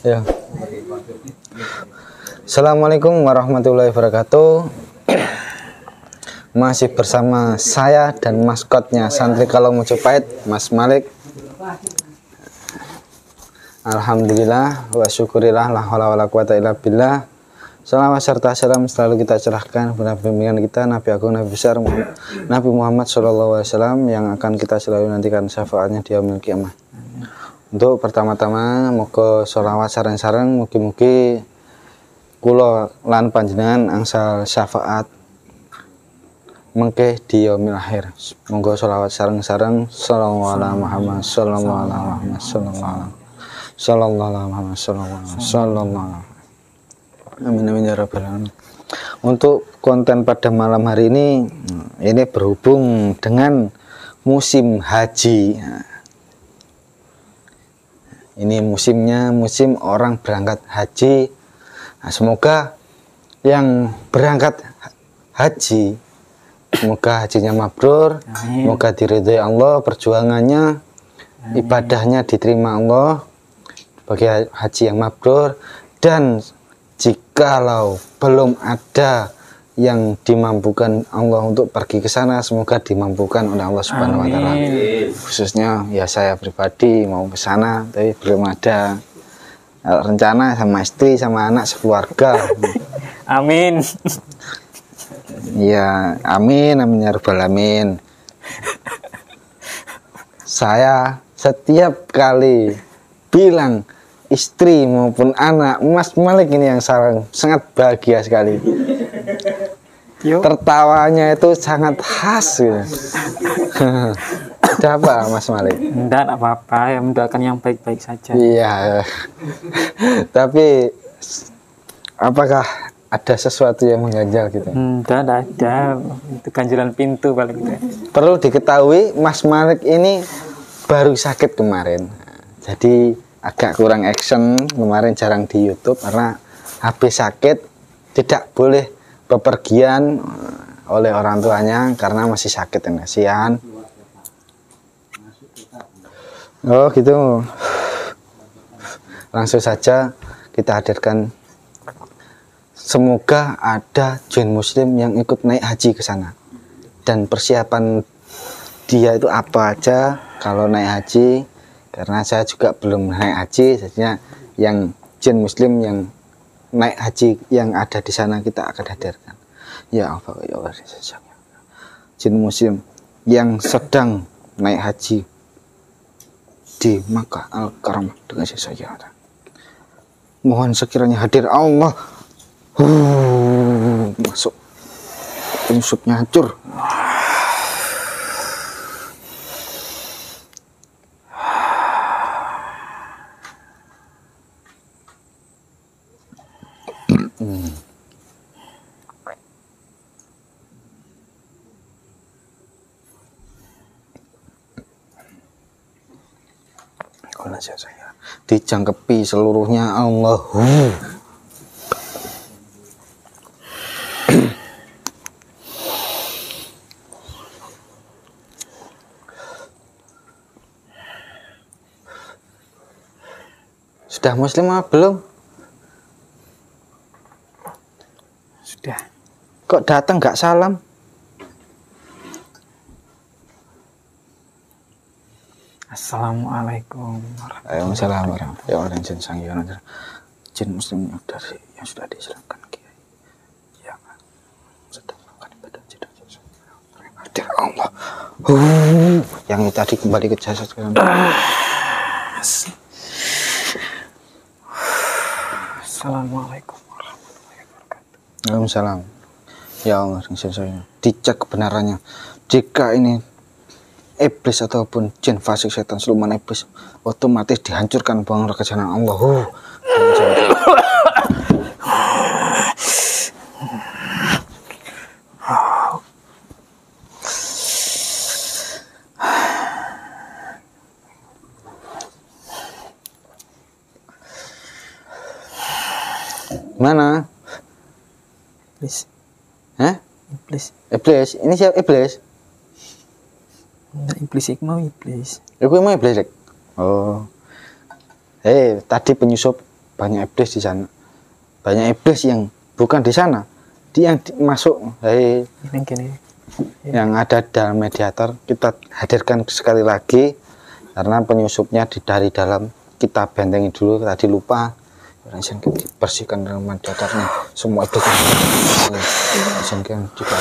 Ya. Assalamualaikum warahmatullahi wabarakatuh. Masih bersama saya dan maskotnya Santri Kalau Mojopahit, Mas Malik. Alhamdulillah wa syukurillah la haula wala quwata illa billah. Salawat serta salam selalu kita cerahkan kepada pimpinan kita Nabi Agung Nabi besar Nabi Muhammad SAW yang akan kita selalu nantikan syafaatnya di yaumil kiamah. Untuk pertama-tama moga sholawat sareng-sareng mugi-mugi kula lan panjenengan angsal syafaat mengke di yaumil akhir. Monggo sholawat sareng-sareng sallallahu alaihi Muhammad sallallahu alaihi Muhammad sallallahu alaihi Muhammad sallallahu. Amin amin ya rabbal alamin. Untuk konten pada malam hari ini berhubung dengan musim haji. Ini musim orang berangkat haji. Nah, semoga yang berangkat haji, semoga hajinya mabrur, semoga diridhoi Allah perjuangannya, ibadahnya diterima Allah bagi haji yang mabrur. Dan jikalau belum ada yang dimampukan Allah untuk pergi ke sana, semoga dimampukan oleh Allah Subhanahu wa taala. Khususnya ya saya pribadi mau ke sana tapi belum ada rencana sama istri sama anak sekeluarga. Amin. Ya, amin amin ya rabbal alamin. Saya setiap kali bilang istri maupun anak, Mas Malik ini yang sangat bahagia sekali. Tertawanya itu sangat khas gitu. Ada apa Mas Malik? Enggak apa-apa, ya mendoakan yang baik-baik saja. Iya. Tapi apakah ada sesuatu yang mengganjal gitu? Enggak ada. Itu ganjilan pintu paling gitu. Perlu diketahui Mas Malik ini baru sakit kemarin. Jadi agak kurang action kemarin, jarang di YouTube karena habis sakit tidak boleh bepergian oleh orang tuanya karena masih sakit dan kasihan. Oh gitu. Langsung saja kita hadirkan. Semoga ada jin muslim yang ikut naik haji ke sana. Dan persiapan dia itu apa aja kalau naik haji. Karena saya juga belum naik haji, jadinya yang jin muslim yang naik haji yang ada di sana kita akan hadirkan. Ya Allah, ya Allah, jin muslim yang sedang naik haji di Makkah Al-Karamah dengan saya. Mohon sekiranya hadir Allah. Masuk. Penyusupnya hancur. Saya dijangkepi seluruhnya Allah. Sudah muslim apa belum? Sudah. Kok datang nggak salam? Assalamualaikum Waalaikumsalam warahmatullahi wabarakatuh. Jin muslim yang sudah diislamkan Kiai. Ya, sedang melakukan ibadah hadir Allah. Yang tadi kembali ke jasad sekarang. Assalamualaikum warahmatullahi wabarakatuh. Waalaikumsalam. Ya Allah, dicek kebenarannya. Jika ini iblis ataupun jin fasik setan siluman iblis otomatis dihancurkan bang kejanan Allah. Mana? Iblis. Hah? Iblis. Iblis. Ini siapa iblis? Nggak iblis iku mau iblis. Iku emang iblis. Rek? Oh. Tadi penyusup banyak iblis di sana. Banyak iblis yang bukan di sana. Dia yang masuk. Ini gini. Yang ada dalam mediator kita hadirkan sekali lagi karena penyusupnya dari dalam kita bentengi dulu, tadi lupa. Langsung dibersihkan dalam mediatornya semua iblis langsung kan juga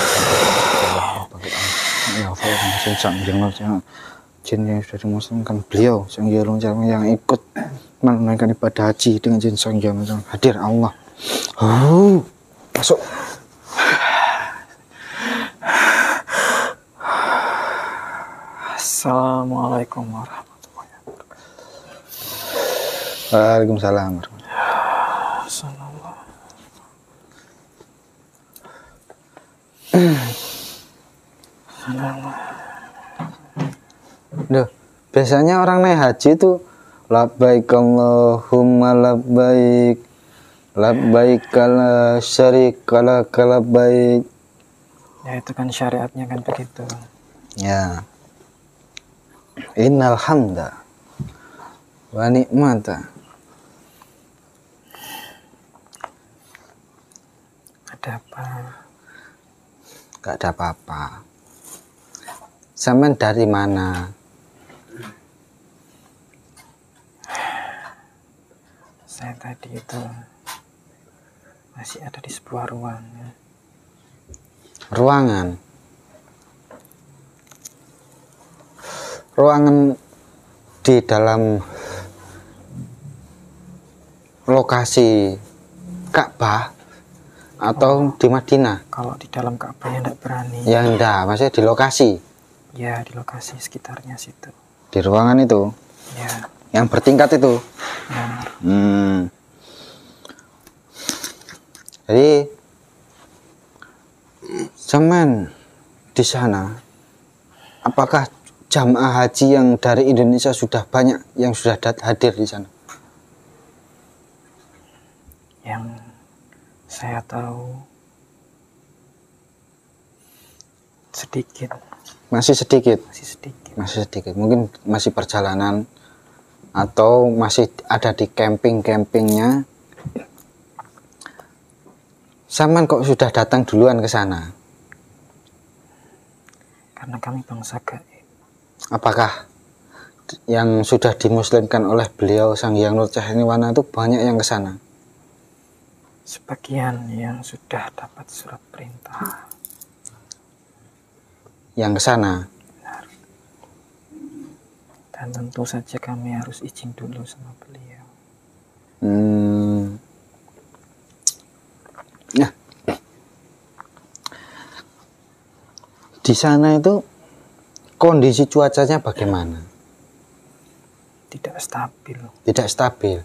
jin yang sudah dimuslimkan beliau yang ikut menunaikan ibadah haji dengan jin yang hadir Allah. Masuk. Assalamualaikum warahmatullahi wabarakatuh. Waalaikumsalam. Duh, biasanya orang naik haji itu labbaik Allahumma labbaik labbaik la syarika lak labbaik. Ya itu kan syariatnya kan begitu. Ya. Innal hamda wa ni'mata. Ada apa? Gak ada apa-apa. Sampean dari mana? Saya tadi itu masih ada di sebuah ruangan. Ruangan di dalam lokasi Ka'bah atau di Madinah? Kalau di dalam Ka'bah ya enggak berani. Ya enggak, maksudnya di lokasi. Ya di lokasi sekitarnya situ. Di ruangan itu. Ya. Yang bertingkat itu. Ya. Jadi zaman di sana, apakah jamaah haji yang dari Indonesia sudah banyak yang sudah hadir di sana? Yang saya tahu sedikit. Masih sedikit. Masih sedikit. Mungkin masih perjalanan atau masih ada di camping-campingnya. Saman kok sudah datang duluan ke sana? Karena kami bangsa gaib. Apakah yang sudah dimuslimkan oleh beliau Sang Hyang Nur Cahayaniwana itu banyak yang ke sana? Sebagian yang sudah dapat surat perintah. Yang ke sana? Benar. Dan tentu saja kami harus izin dulu sama beliau. Nah, di sana itu kondisi cuacanya bagaimana? Tidak stabil. Tidak stabil.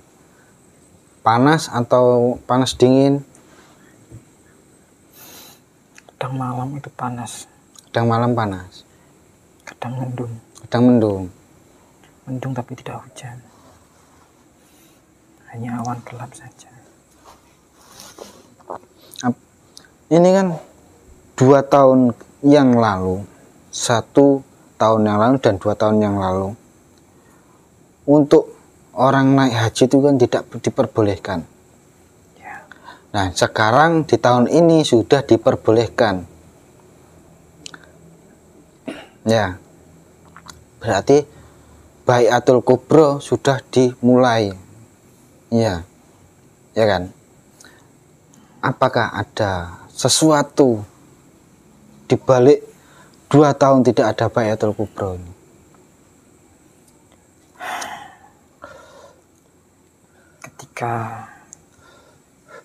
Panas atau panas dingin? Kadang malam itu panas. Kadang malam panas. Kadang mendung. Kadang mendung. Mendung tapi tidak hujan. Hanya awan gelap saja. Ini kan 2 tahun yang lalu, 1 tahun yang lalu dan 2 tahun yang lalu, untuk orang naik haji itu kan tidak diperbolehkan. Ya. Nah sekarang di tahun ini sudah diperbolehkan. Ya, berarti Baiatul Kubro sudah dimulai. Ya, ya kan? Apakah ada sesuatu di balik 2 tahun tidak ada Baiatul Kubro ini? Ketika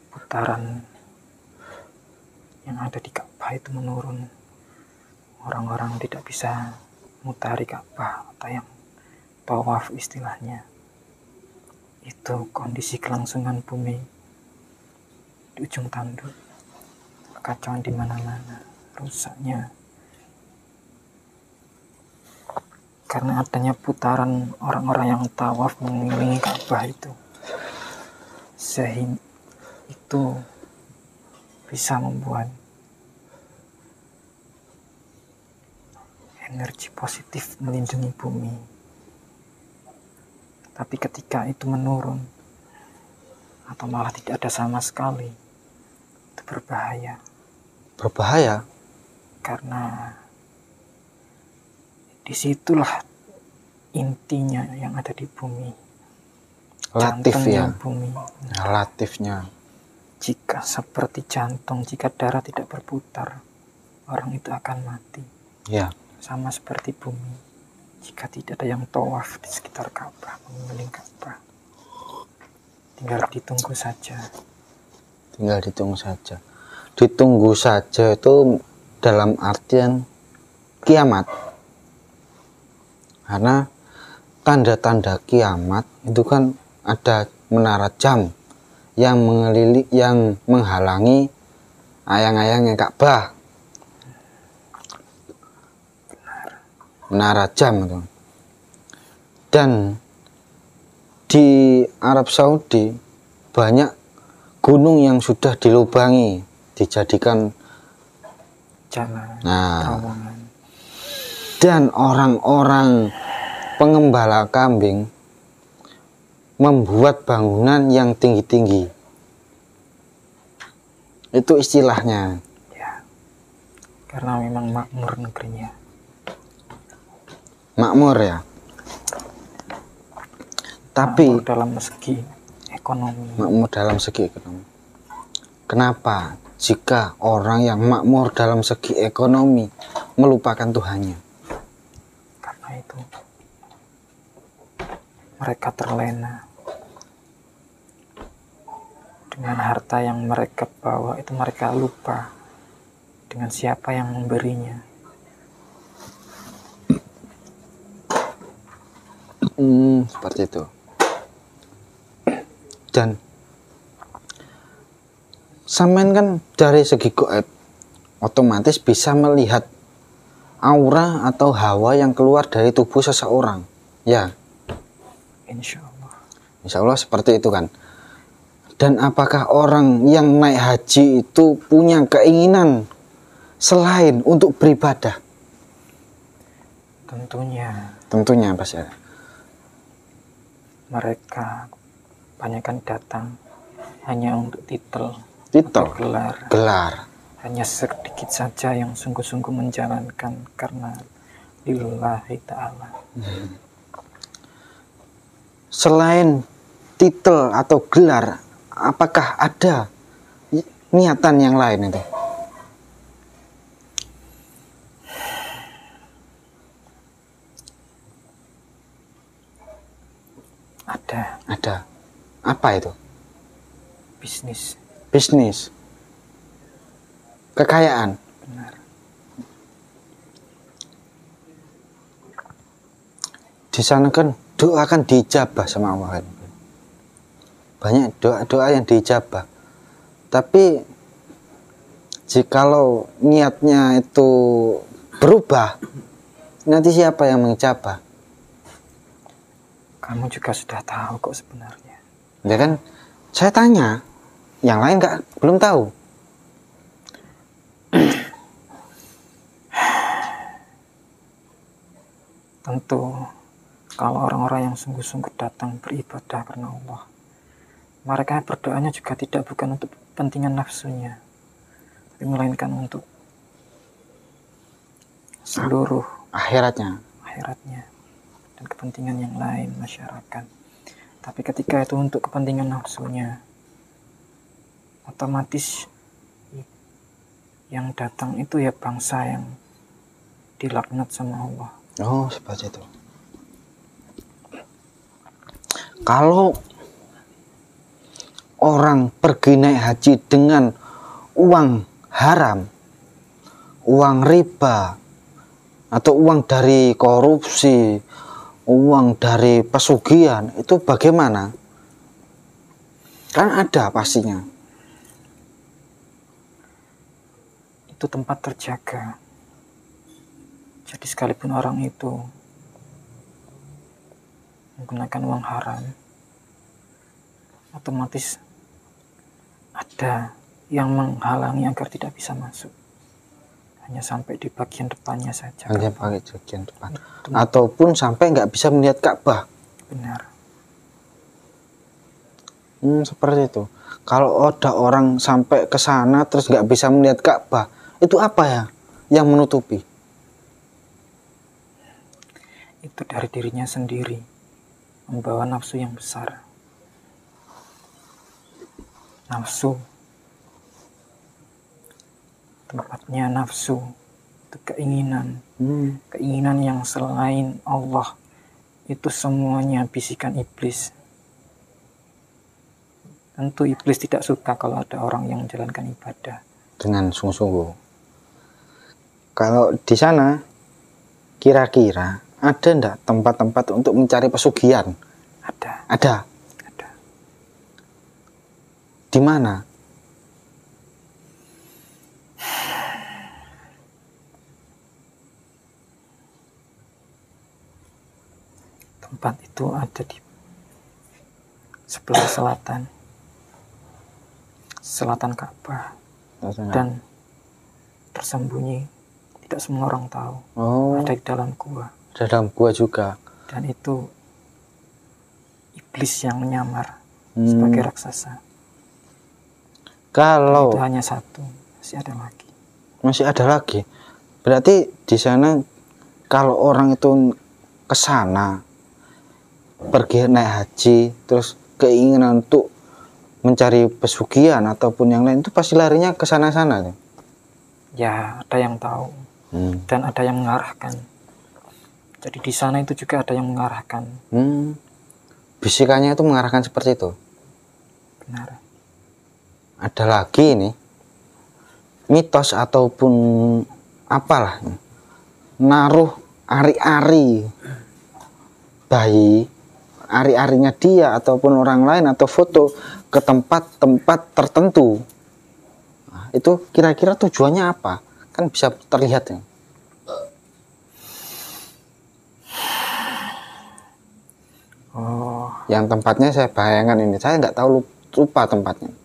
putaran yang ada di Ka'bah itu menurun, orang-orang tidak bisa mutari Ka'bah atau yang tawaf istilahnya. Itu kondisi kelangsungan bumi di ujung tanduk, kekacauan di mana-mana, rusaknya. Karena adanya putaran orang-orang yang tawaf mengelilingi Ka'bah itu, sehingga itu bisa membuat energi positif melindungi bumi. Tapi ketika itu menurun atau malah tidak ada sama sekali, itu berbahaya. Berbahaya Karena disitulah intinya yang ada di bumi. relatif Jantungnya ya. bumi. Relatifnya. Jika seperti jantung, jika darah tidak berputar, orang itu akan mati. Ya. Sama seperti bumi, jika tidak ada yang tawaf di sekitar Ka'bah, mengelilingi Ka'bah, tinggal ditunggu saja. Tinggal ditunggu saja. Ditunggu saja itu dalam artian kiamat. Karena tanda-tanda kiamat itu kan ada menara jam yang menghalangi ayang-ayangnya Ka'bah. Menara jam itu. Dan di Arab Saudi banyak gunung yang sudah dilubangi, dijadikan Jalan, nah, terowongan. dan orang-orang pengembala kambing membuat bangunan yang tinggi-tinggi. Itu istilahnya. Ya, karena memang makmur negerinya. Makmur ya. Tapi Makmur dalam segi ekonomi. makmur dalam segi ekonomi. Kenapa jika orang yang makmur dalam segi ekonomi melupakan Tuhannya? Karena itu mereka terlena dengan harta yang mereka bawa. Itu mereka lupa dengan siapa yang memberinya. Seperti itu. Dan sampean kan dari segi gaib otomatis bisa melihat aura atau hawa yang keluar dari tubuh seseorang. Ya, Insya Allah. insya Allah seperti itu kan. Dan apakah orang yang naik haji itu punya keinginan selain untuk beribadah? Tentunya pasti ada. Mereka kebanyakan datang hanya untuk titel Titel, atau gelar. gelar. Hanya sedikit saja yang sungguh-sungguh menjalankan karena lillahi ta'ala. Selain titel atau gelar, apakah ada niatan yang lain itu? Ada. Apa itu? Bisnis. Bisnis. Kekayaan. Benar. Di sana kan doa kan dijabah sama Allah. Banyak doa-doa yang dijabah. Tapi jikalau niatnya itu berubah, nanti siapa yang mengijabah? Kamu juga sudah tahu kok sebenarnya. Ya kan, saya tanya, yang lain belum tahu. Tentu kalau orang-orang yang sungguh-sungguh datang beribadah karena Allah, mereka berdoanya juga bukan untuk kepentingan nafsunya, tapi melainkan untuk seluruh Akhiratnya. dan kepentingan yang lain masyarakat. Tapi ketika itu untuk kepentingan nafsunya, otomatis yang datang itu ya bangsa yang dilaknat sama Allah. Oh, seperti itu. Kalau orang pergi naik haji dengan uang haram, uang riba, atau uang dari korupsi, uang dari pesugihan, itu bagaimana? Kan ada pastinya. Itu tempat terjaga. Jadi sekalipun orang itu menggunakan uang haram, otomatis ada yang menghalangi agar tidak bisa masuk. hanya sampai di bagian depannya saja. Hanya pakai bagian depan. Ataupun sampai nggak bisa melihat Ka'bah. Benar. Seperti itu. Kalau ada orang sampai ke sana terus nggak bisa melihat Ka'bah, itu apa ya yang menutupi? Itu dari dirinya sendiri, membawa nafsu yang besar. Nafsu, tempatnya nafsu, itu keinginan. Keinginan yang selain Allah, itu semuanya bisikan iblis. Tentu iblis tidak suka kalau ada orang yang menjalankan ibadah Dengan sungguh-sungguh. Kalau di sana, kira-kira ada enggak tempat-tempat untuk mencari pesugihan? Ada. Ada. Ada. Di mana? Tempat itu ada di sebelah selatan Ka'bah, dan tersembunyi, tidak semua orang tahu. Ada di dalam gua. Ada dalam gua juga. Dan itu iblis yang menyamar sebagai raksasa. Kalau itu hanya satu, masih ada lagi. Masih ada lagi. Berarti di sana kalau orang itu ke sana pergi naik haji terus keinginan untuk mencari pesugihan ataupun yang lain itu pasti larinya ke sana-sana. Ya, ada yang tahu dan ada yang mengarahkan. Jadi di sana itu juga ada yang mengarahkan. Bisikannya itu mengarahkan seperti itu. Benar. Ada lagi ini mitos ataupun apalah, naruh ari-ari bayi, ari-arinya dia ataupun orang lain atau foto ke tempat-tempat tertentu. Nah, itu kira-kira tujuannya apa? Kan bisa terlihat ya. Yang tempatnya saya bayangkan ini, saya nggak tahu, lupa tempatnya.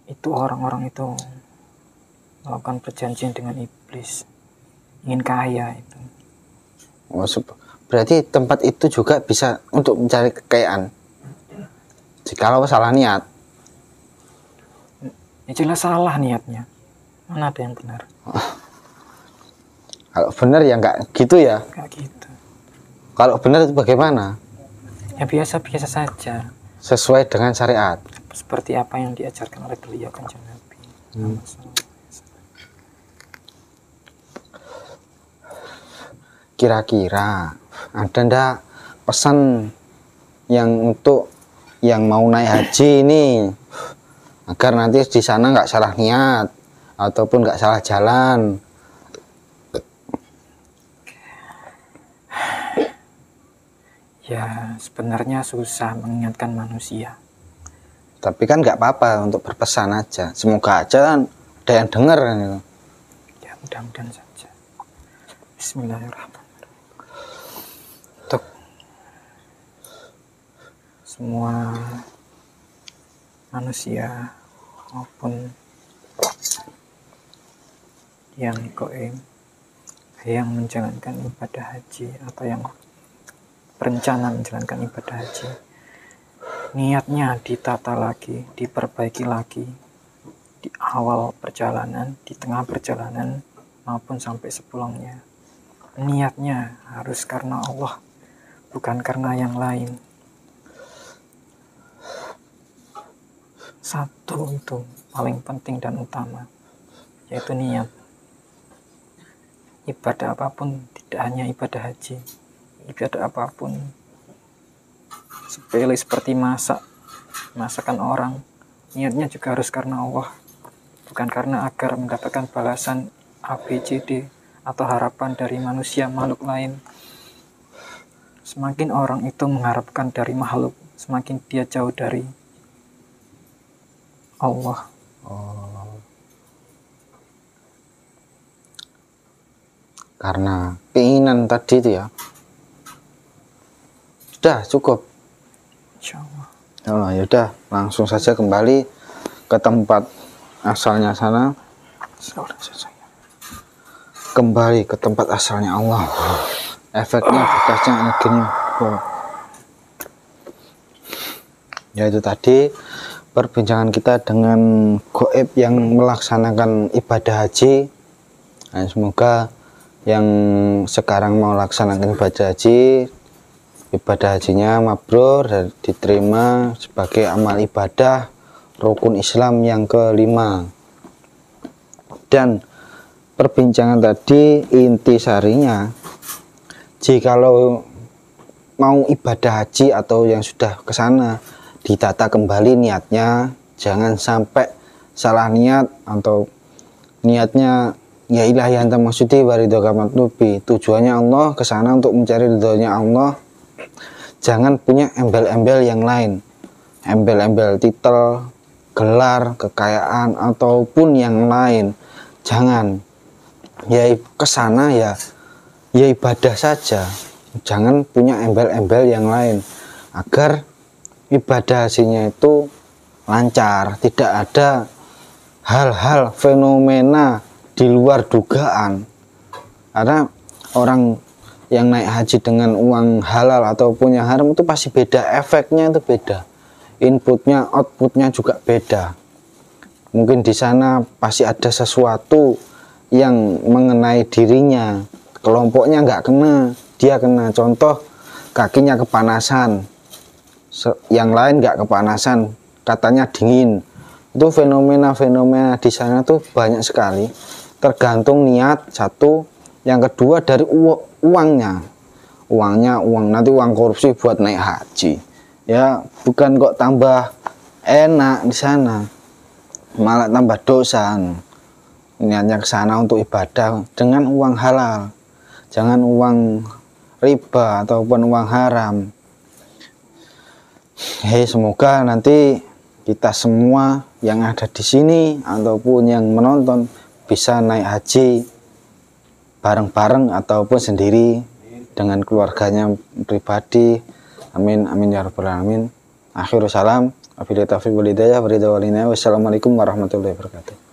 Itu orang-orang itu melakukan perjanjian dengan iblis, ingin kaya itu. Berarti tempat itu juga bisa untuk mencari kekayaan jikalau salah niat. Ya jelas salah niatnya, mana ada yang benar. Kalau benar ya nggak gitu ya. Nggak gitu. Kalau benar itu bagaimana? Ya biasa-biasa saja, Sesuai dengan syariat. seperti apa yang diajarkan oleh beliau Kanjeng Nabi. Kira-kira ada ndak pesan yang untuk yang mau naik haji ini agar nanti di sana nggak salah niat ataupun nggak salah jalan? Ya sebenarnya susah mengingatkan manusia. Tapi kan nggak apa-apa untuk berpesan aja. Semoga aja kan ada yang dengar kan itu. Ya mudah-mudahan saja. Bismillahirrahmanirrahim. Untuk semua manusia maupun yang goib, yang menjalankan ibadah haji atau yang berencana menjalankan ibadah haji, niatnya ditata lagi, diperbaiki lagi di awal perjalanan, di tengah perjalanan, maupun sampai sepulangnya. Niatnya harus karena Allah, bukan karena yang lain. Satu itu paling penting dan utama, yaitu niat. Ibadah apapun, tidak hanya ibadah haji, ibadah apapun, sepele seperti masakan orang, niatnya juga harus karena Allah, bukan karena agar mendapatkan balasan ABCD atau harapan dari manusia makhluk lain. Semakin orang itu mengharapkan dari makhluk, semakin dia jauh dari Allah. Karena keinginan tadi itu ya. Sudah cukup. Insya Allah. Oh, yaudah langsung saja kembali ke tempat asalnya sana. Kembali ke tempat asalnya Allah. Efeknya bekasnya gini. Yaitu tadi perbincangan kita dengan goib yang melaksanakan ibadah haji. Nah, semoga yang sekarang mau laksanakan ibadah hajinya mabrur dan diterima sebagai amal ibadah rukun Islam yang kelima. Dan perbincangan tadi inti sarinya, jikalau mau ibadah haji atau yang sudah ke sana, ditata kembali niatnya, jangan sampai salah niat atau niatnya ya ilahi anta maksudi waridhoka matlubi, tujuannya Allah ke sana untuk mencari ridhonya Allah. Jangan punya embel-embel yang lain, embel-embel titel, gelar, kekayaan ataupun yang lain. Jangan, ya ke sana ya ibadah saja, jangan punya embel-embel yang lain, agar ibadah hajinya itu lancar, tidak ada hal-hal fenomena di luar dugaan. Karena orang yang naik haji dengan uang halal ataupun yang haram itu pasti beda, efeknya itu beda, inputnya, outputnya juga beda. Mungkin di sana pasti ada sesuatu yang mengenai dirinya, kelompoknya nggak kena, dia kena. Contoh, kakinya kepanasan, yang lain nggak kepanasan, katanya dingin. Itu fenomena-fenomena di sana tuh banyak sekali, tergantung niat satu, yang kedua dari uangnya nanti uang korupsi buat naik haji ya, bukan kok tambah enak di sana, malah tambah dosa. Niatnya ke sana untuk ibadah dengan uang halal, jangan uang riba ataupun uang haram. Semoga nanti kita semua yang ada di sini ataupun yang menonton bisa naik haji bareng-bareng ataupun sendiri dengan keluarganya pribadi. Amin amin ya rabbal alamin. Akhirul salam. Wabillahi taufiq wal hidayah. Wassalamualaikum warahmatullahi wabarakatuh.